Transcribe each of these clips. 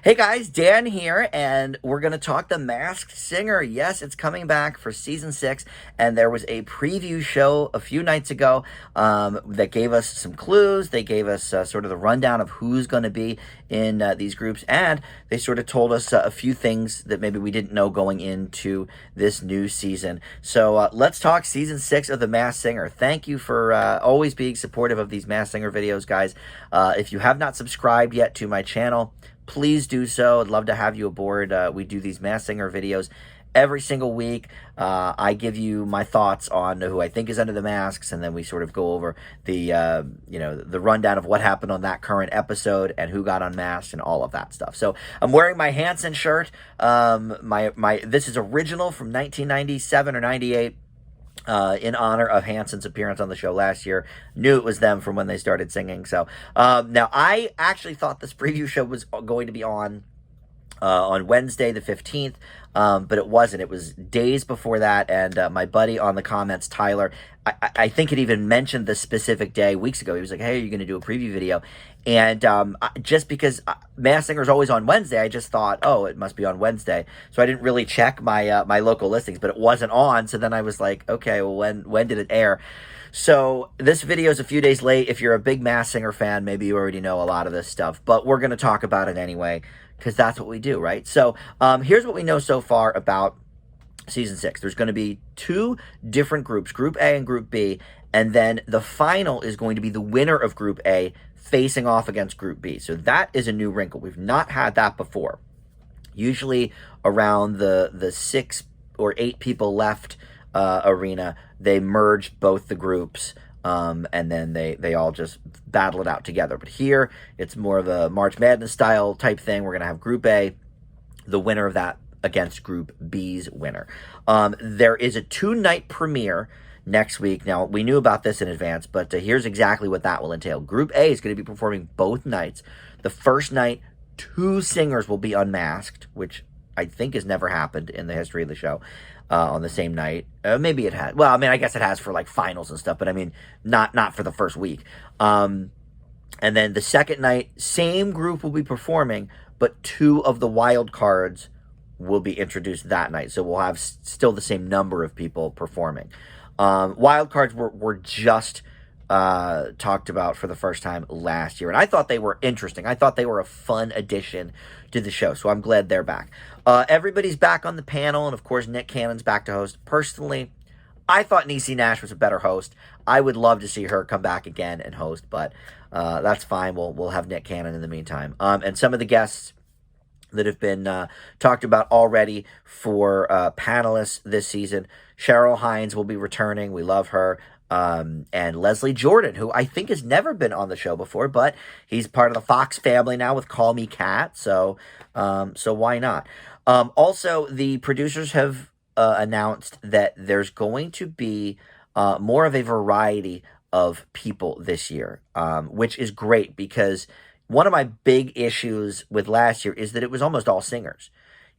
Hey guys, Dan here, and we're going to talk The Masked Singer. Yes, it's coming back for season 6, and there was a preview show a few nights ago that gave us some clues. They gave us sort of the rundown of who's going to be in these groups, and they sort of told us a few things that maybe we didn't know going into this new season. So let's talk season 6 of The Masked Singer. Thank you for always being supportive of these Masked Singer videos, guys. If you have not subscribed yet to my channel, please do so. I'd love to have you aboard. We do these Masked Singer videos every single week. I give you my thoughts on who I think is under the masks, and then we sort of go over the the rundown of what happened on that current episode and who got unmasked and all of that stuff. So I'm wearing my Hanson shirt. This is original from 1997 or 98. In honor of Hanson's appearance on the show last year. Knew it was them from when they started singing. So now I actually thought this preview show was going to be on Wednesday the 15th, but it wasn't. It was days before that, and my buddy on the comments, Tyler, I think it even mentioned the specific day weeks ago. He was like, hey, are you going to do a preview video? And just because Masked Singer is always on Wednesday, I just thought, oh, it must be on Wednesday. So I didn't really check my my local listings, but it wasn't on. So then I was like, okay, well, when did it air? So this video is a few days late. If you're a big Masked Singer fan, maybe you already know a lot of this stuff, but we're going to talk about it anyway, because that's what we do, right? So here's what we know so far about season 6. There's going to be 2 different groups, Group A and Group B, and then the final is going to be the winner of Group A facing off against Group B. So that is a new wrinkle. We've not had that before. Usually around the 6 or 8 people left arena, they merged both the groups, and then they all just battle it out together. But here, it's more of a March Madness style type thing. We're going to have Group A, the winner of that, against Group B's winner. There is a 2-night premiere next week. Now, we knew about this in advance, but here's exactly what that will entail. Group A is going to be performing both nights. The first night, 2 singers will be unmasked, which I think has never happened in the history of the show. On the same night. Maybe it has. Well, I mean, I guess it has for like finals and stuff, but I mean, not for the first week. And then the second night, same group will be performing, but 2 of the wild cards will be introduced that night. So we'll have still the same number of people performing. Wild cards were just talked about for the first time last year, and I thought they were interesting. I thought they were a fun addition to the show, so I'm glad they're back. Everybody's back on the panel, and of course Nick Cannon's back to host. Personally, I thought Niecy Nash was a better host. I would love to see her come back again and host, but that's fine. We'll have Nick Cannon in the meantime. And some of the guests that have been talked about already for panelists this season. Cheryl Hines will be returning. We love her. And Leslie Jordan, who I think has never been on the show before, but he's part of the Fox family now with Call Me Kat, so why not? Also, the producers have announced that there's going to be more of a variety of people this year, which is great, because one of my big issues with last year is that it was almost all singers.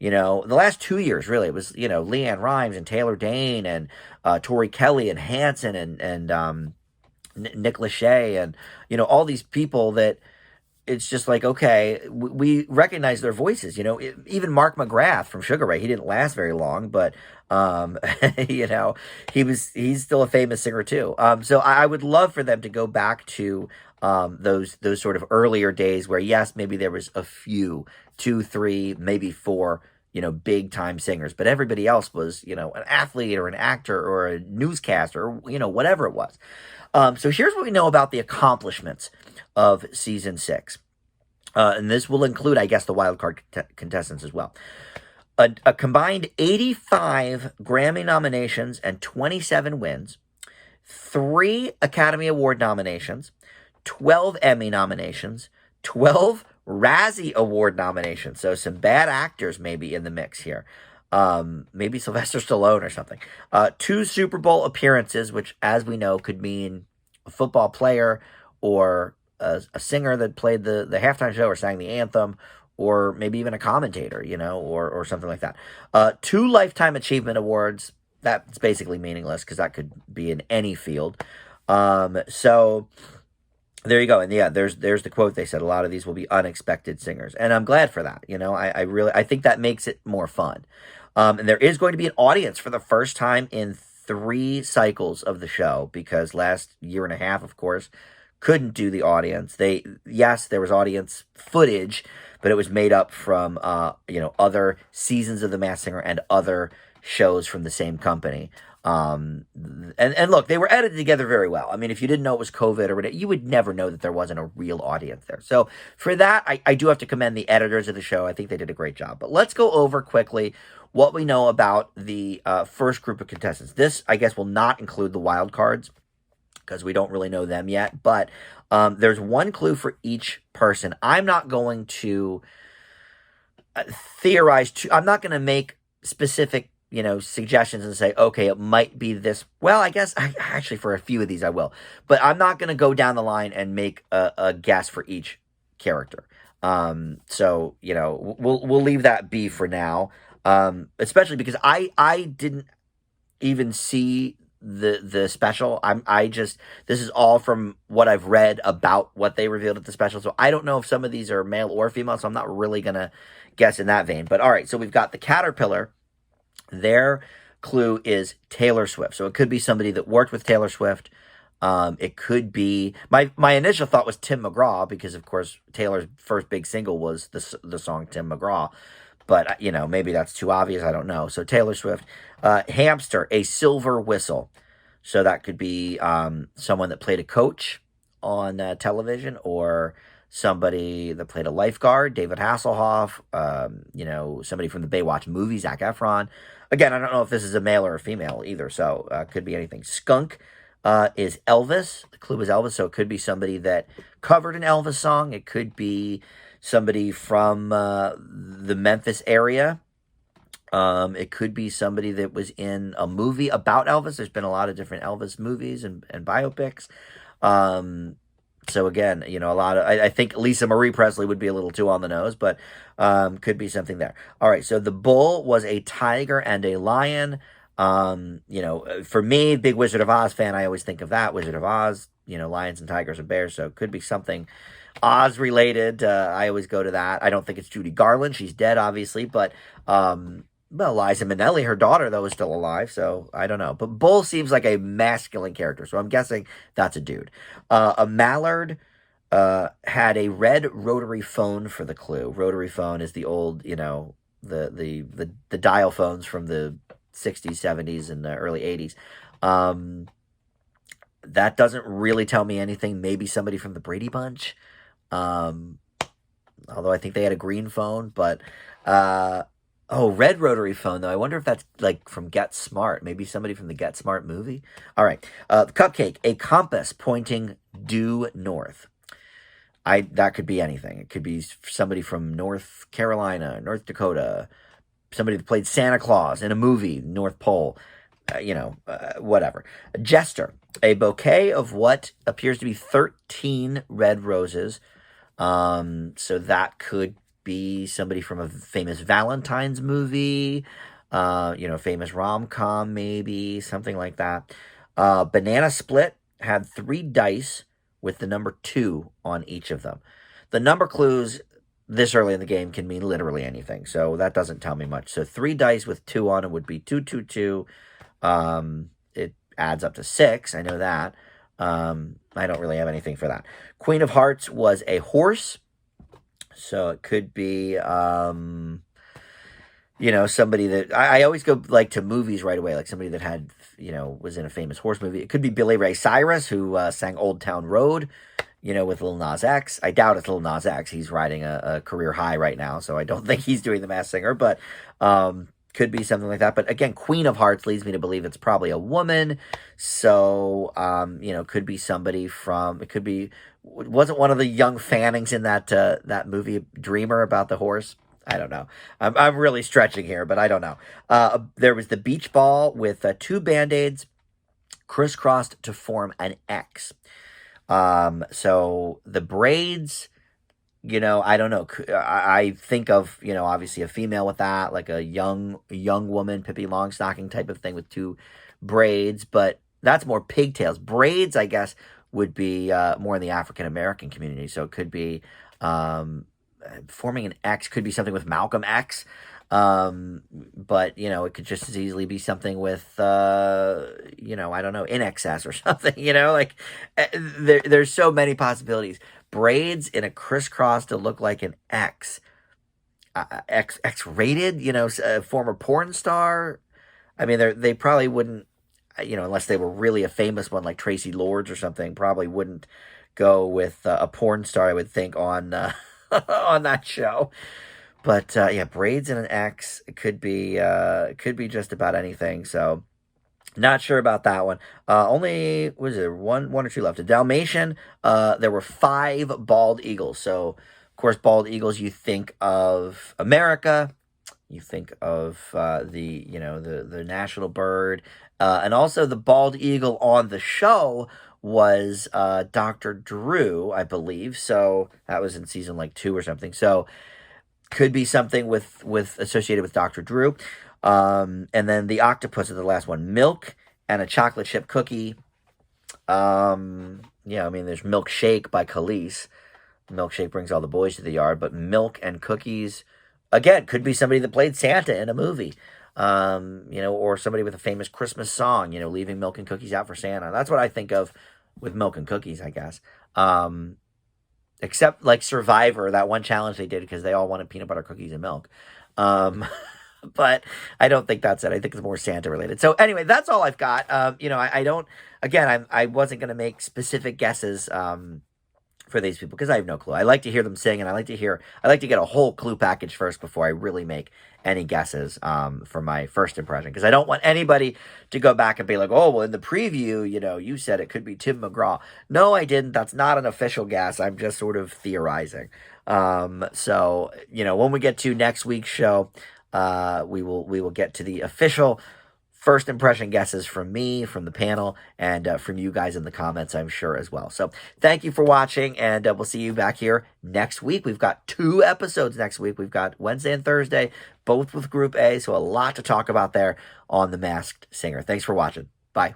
You know, the last 2 years, really, it was, Leanne Rimes and Taylor Dane and Tori Kelly and Hanson and Nick Lachey and, all these people that it's just like, okay, we recognize their voices. Even Mark McGrath from Sugar Ray, he didn't last very long, but, he's still a famous singer too. So I would love for them to go back to those sort of earlier days where, yes, maybe there was a few, 2, 3, maybe 4, big time singers, but everybody else was, an athlete or an actor or a newscaster or, whatever it was. So here's what we know about the accomplishments of season 6. And this will include, I guess, the wildcard contestants as well. A combined 85 Grammy nominations and 27 wins, 3 Academy Award nominations, 12 Emmy nominations, 12 Razzie Award nominations. So some bad actors maybe in the mix here. Maybe Sylvester Stallone or something. 2 Super Bowl appearances, which, as we know, could mean a football player or a singer that played the halftime show or sang the anthem, or maybe even a commentator, or something like that. 2 Lifetime Achievement Awards. That's basically meaningless because that could be in any field. So There you go. And yeah, there's the quote. They said a lot of these will be unexpected singers, and I'm glad for that. I really I think that makes it more fun. And there is going to be an audience for the first time in 3 cycles of the show, because last year and a half, of course, couldn't do the audience. Yes, there was audience footage, but it was made up from other seasons of The Masked Singer and other shows from the same company. And look, they were edited together very well. I mean, if you didn't know it was COVID or whatever, you would never know that there wasn't a real audience there. So for that, I do have to commend the editors of the show. I think they did a great job. But let's go over quickly what we know about the first group of contestants. This, I guess, will not include the wild cards because we don't really know them yet. But there's one clue for each person. I'm not going to theorize. I'm not going to make specific suggestions and say, okay, it might be this. Well, I guess actually for a few of these I will, but I'm not going to go down the line and make a guess for each character. So we'll leave that be for now. Especially because I didn't even see the special. This is all from what I've read about what they revealed at the special. So I don't know if some of these are male or female. So I'm not really gonna guess in that vein. But all right, so we've got the Caterpillar. Their clue is Taylor Swift. So it could be somebody that worked with Taylor Swift. It could be my initial thought was Tim McGraw, because of course Taylor's first big single was the song Tim McGraw. But maybe that's too obvious. I don't know. So Taylor Swift, Hamster, a silver whistle. So that could be someone that played a coach on television, or somebody that played a lifeguard, David Hasselhoff, somebody from the Baywatch movie, Zac Efron. Again, I don't know if this is a male or a female either, so could be anything. Skunk is Elvis. The clue is Elvis, so it could be somebody that covered an Elvis song. It could be somebody from the Memphis area. It could be somebody that was in a movie about Elvis. There's been a lot of different Elvis movies and biopics. So again, a lot of, I think Lisa Marie Presley would be a little too on the nose, but could be something there. All right, so the bull was a tiger and a lion. For me, big Wizard of Oz fan, I always think of that, Wizard of Oz, lions and tigers and bears, so it could be something Oz related. I always go to that. I don't think it's Judy Garland. She's dead, obviously, but Liza Minnelli, her daughter, though, is still alive, so I don't know. But bull seems like a masculine character, so I'm guessing that's a dude. A mallard had a red rotary phone for the clue. Rotary phone is the old, the dial phones from the 60s, 70s, and the early 80s. That doesn't really tell me anything. Maybe somebody from the Brady Bunch. Although I think they had a green phone, but red rotary phone, though. I wonder if that's like from Get Smart. Maybe somebody from the Get Smart movie. All right. The cupcake, a compass pointing due north. That could be anything. It could be somebody from North Carolina, North Dakota, somebody that played Santa Claus in a movie, North Pole, whatever. A jester, a bouquet of what appears to be 13 red roses. So that could be somebody from a famous Valentine's movie, famous rom-com, maybe, something like that. Banana split had 3 dice with the number 2 on each of them. The number clues this early in the game can mean literally anything, so that doesn't tell me much. So 3 dice with 2 on it would be 2, 2, 2. It adds up to 6, I know that. I don't really have anything for that. Queen of Hearts was a horse, so it could be somebody that I always go like to movies right away, like somebody that had was in a famous horse movie. It could be Billy Ray Cyrus, who sang Old Town Road, with Lil Nas X. I doubt it's Lil Nas X. He's riding a career high right now, so I don't think he's doing The Masked Singer, but could be something like that. But again, Queen of Hearts leads me to believe it's probably a woman. So, could be somebody from, it could be, wasn't one of the young Fannings in that movie Dreamer about the horse? I don't know. I'm really stretching here, but I don't know. There was the beach ball with 2 Band-Aids crisscrossed to form an X. So the braids, I don't know. I think of, obviously a female with that, like a young woman, Pippi Longstocking type of thing with 2 braids, but that's more pigtails. Braids, I guess, would be more in the African American community. So it could be forming an X, could be something with Malcolm X. But it could just as easily be something with I don't know, In Excess or something. Like there's so many possibilities. Braids in a crisscross to look like an X. X rated, a former porn star. I mean, they probably wouldn't, unless they were really a famous one like Tracy Lords or something, probably wouldn't go with a porn star, I would think, on on that show. But yeah, braids and an X could be just about anything. So not sure about that one. Only was it one or two left? A Dalmatian. There were 5 bald eagles. So of course, bald eagles. You think of America. You think of the national bird, and also the bald eagle on the show was Dr. Drew, I believe. So that was in season like 2 or something. So could be something with associated with Dr. Drew. And then the octopus is the last one. Milk and a chocolate chip cookie. Yeah, I mean, there's Milkshake by Khalees. Milkshake brings all the boys to the yard, but milk and cookies, again, could be somebody that played Santa in a movie. Or somebody with a famous Christmas song, leaving milk and cookies out for Santa. That's what I think of with milk and cookies, I guess. Except like Survivor, that one challenge they did because they all wanted peanut butter cookies and milk. But I don't think that's it. I think it's more Santa related. So anyway, that's all I've got. I don't, again, I wasn't going to make specific guesses, for these people because I have no clue. I like to hear them sing, and I like to get a whole clue package first before I really make any guesses for my first impression, because I don't want anybody to go back and be like, oh, well, in the preview, you said it could be Tim McGraw. No, I didn't. That's not an official guess. I'm just sort of theorizing. So when we get to next week's show, we will get to the official first impression guesses from me, from the panel, and from you guys in the comments, I'm sure, as well. So thank you for watching, and we'll see you back here next week. We've got 2 episodes next week. We've got Wednesday and Thursday, both with Group A, so a lot to talk about there on The Masked Singer. Thanks for watching. Bye.